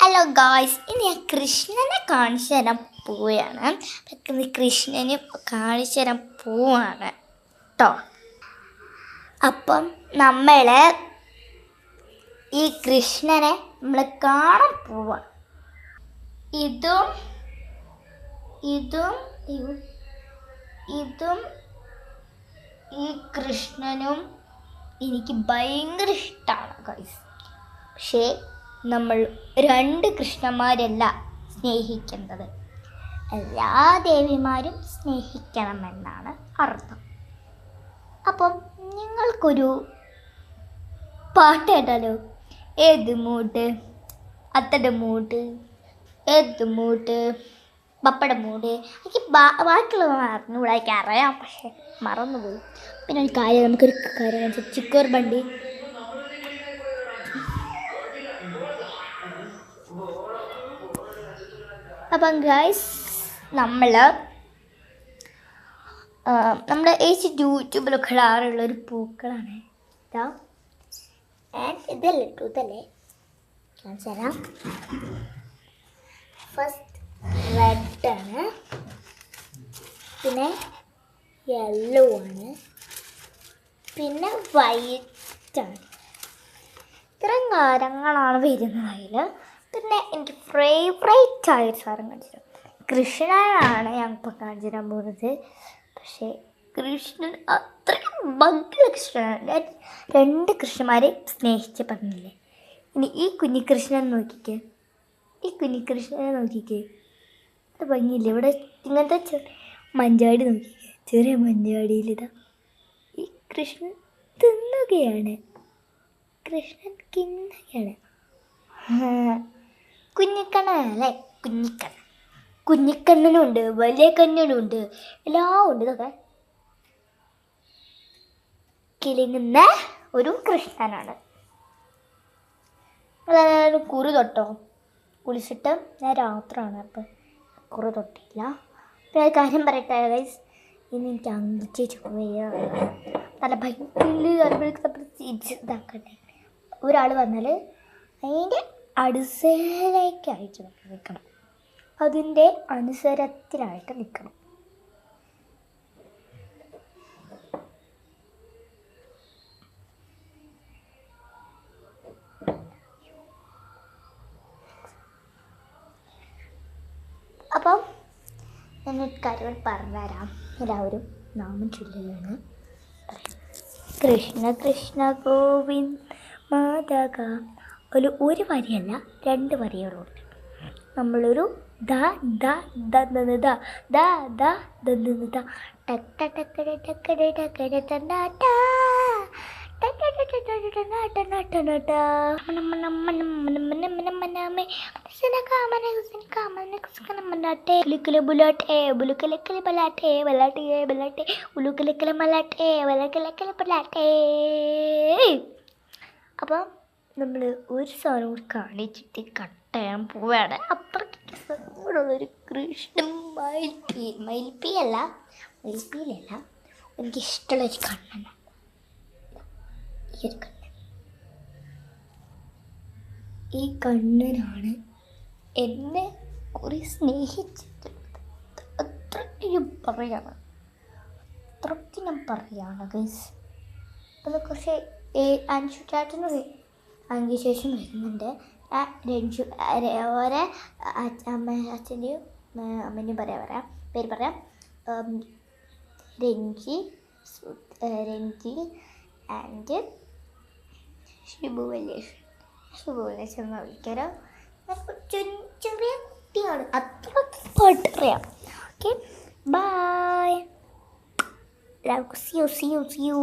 Hello guys, ഇനി ഞാൻ കൃഷ്ണനെ കാണിച്ചു തരാൻ പോവുകയാണ്. കൃഷ്ണനെ കാണിച്ചു തരാൻ പോവാണ് കേട്ടോ. അപ്പം നമ്മൾ ഈ കൃഷ്ണനെ കാണാൻ പോവാണ്. ഇതും ഇതും ഇതും ഈ കൃഷ്ണനും എനിക്ക് ഭയങ്കര ഇഷ്ടമാണ് ഗായ്സ്. പക്ഷേ നമ്മൾ രണ്ട് കൃഷ്ണന്മാരല്ല സ്നേഹിക്കേണ്ടത്, എല്ലാ ദേവിമാരും സ്നേഹിക്കണമെന്നാണ് അർത്ഥം. അപ്പം നിങ്ങൾക്കൊരു പാട്ട് കേട്ടാലോ? ഏത് മൂട്ട്, അത്തയുടെ മൂട്ട്, ഏത് മൂട്ട്, പപ്പട മൂട്. എനിക്ക് ബാക്കിയുള്ള മറന്നുകൂടാ, എനിക്ക് അറിയാം, പക്ഷേ മറന്നുപോയി. പിന്നെ ഒരു കാര്യം, നമുക്കൊരു കാര്യം ചിക്കോർ ബണ്ടി. അപ്പം ഗൈസ്, നമ്മുടെ യൂട്യൂബിലൊക്കെ ഇടാറുള്ളൊരു പൂക്കളാണ് ഇതാ. ഇതല്ലേ ഇതല്ലേ കാണിച്ചു തരാം. ഫസ്റ്റ് റെഡാണ്, പിന്നെ യെല്ലോ ആണ്, പിന്നെ വൈറ്റാണ്. ഇത്രയും കാര്യങ്ങളാണ് വരുന്നത് അതിൽ. പിന്നെ എനിക്ക് ഫേവറേറ്റ് ആയ സാധനം കാണിച്ചു തരാം. കൃഷ്ണനാണ് ഞാൻ ഇപ്പോൾ കാണിച്ചു തരാൻ പോകുന്നത്. പക്ഷേ കൃഷ്ണൻ അത്രയും ഭംഗിയുള്ള കൃഷ്ണനാണ്. ഞാൻ രണ്ട് കൃഷ്ണന്മാരെ സ്നേഹിച്ച് പറഞ്ഞില്ലേ. ഇനി ഈ കുഞ്ഞിക്കൃഷ്ണൻ നോക്കിക്കേ, ഈ കുഞ്ഞിക്കൃഷ്ണനെ നോക്കിക്കേ, അത് ഭംഗിയില്ലേ? ഇവിടെ ഇങ്ങനത്തെ മഞ്ചാടി നോക്കിക്കേ, ചെറിയ മഞ്ചാടിയിലിതാ ഈ കൃഷ്ണൻ തിന്നുകയാണ്. കൃഷ്ണൻ കിന്നുകയാണ്. കുഞ്ഞിക്കണ്ണനല്ലേ? കുഞ്ഞിക്കണ്ണൻ. കുഞ്ഞിക്കണ്ണനുണ്ട്, വലിയ കണ്ണനുണ്ട്, എല്ലാം ഉണ്ട്. ഇതൊക്കെ കിളിങ്ങുന്ന ഒരു കൃഷ്ണനാണ്. അതായത് കുറി തൊട്ടോ? കുളിച്ചിട്ട് ഞാൻ രാത്രിയാണ്, അപ്പം കുറി തൊട്ടില്ല. പിന്നെ ഒരു കാര്യം പറയട്ടെ ഗൈസ്, ഇനി എനിക്ക് അങ്കിച്ചേച്ച് നല്ല ഭയങ്കര ഇതാക്കട്ടെ. ഒരാൾ വന്നാൽ അതിൻ്റെ അടുസയിലേക്കായിട്ട് നിൽക്കണം, അതിൻ്റെ അനുസരത്തിലായിട്ട് നിൽക്കണം. അപ്പം ഞാൻ കാര്യങ്ങൾ പറഞ്ഞുതരാം. എല്ലാവരും നാമം ചൊല്ലുകയാണ്. കൃഷ്ണ കൃഷ്ണ ഗോവിന്ദ് മാതക. ഒരു വരിയല്ല, രണ്ട് വരികളുണ്ട്. നമ്മളൊരു ദ ദ ദ ദ ദ ദ ദ ദ ദ ദ ടക്ക ടക്കട ടക്കട ടക്കട തന്നാട്ട അപ്പം നമ്മൾ ഒരു സാധനം കൂടി കാണിച്ചിട്ട് കട്ട് ചെയ്യാൻ പോവുകയാണ്. അപ്പുറത്തുള്ളൊരു കൃഷ്ണൻ മയിൽപ്പിയിലല്ല, എനിക്കിഷ്ടമുള്ളൊരു കണ്ണനാണ് ഈ ഒരു കണ്ണൻ. ഈ കണ്ണനാണ് എന്നെ കുറെ സ്നേഹിച്ചിട്ടുള്ളത്. അത്രയ്ക്ക് ഞാൻ പറയാണ് ഗൈസ്. അത് കുറച്ച് അഞ്ചു ചേട്ടന് അതിന് ശേഷം വരുന്നുണ്ട്. രഞ്ജു ഓരോ അച്ഛൻ്റെയും അമ്മേൻ്റെയും പറയാം, പേര് പറയാം. രഞ്ജി ആൻഡ് ശുഭുവല്ലേശൻ എന്ന് വിളിക്കാരോ. ചെറിയ കുട്ടിയാണ്, അത്ര പാട്ടറിയാം. Okay, bye. See you.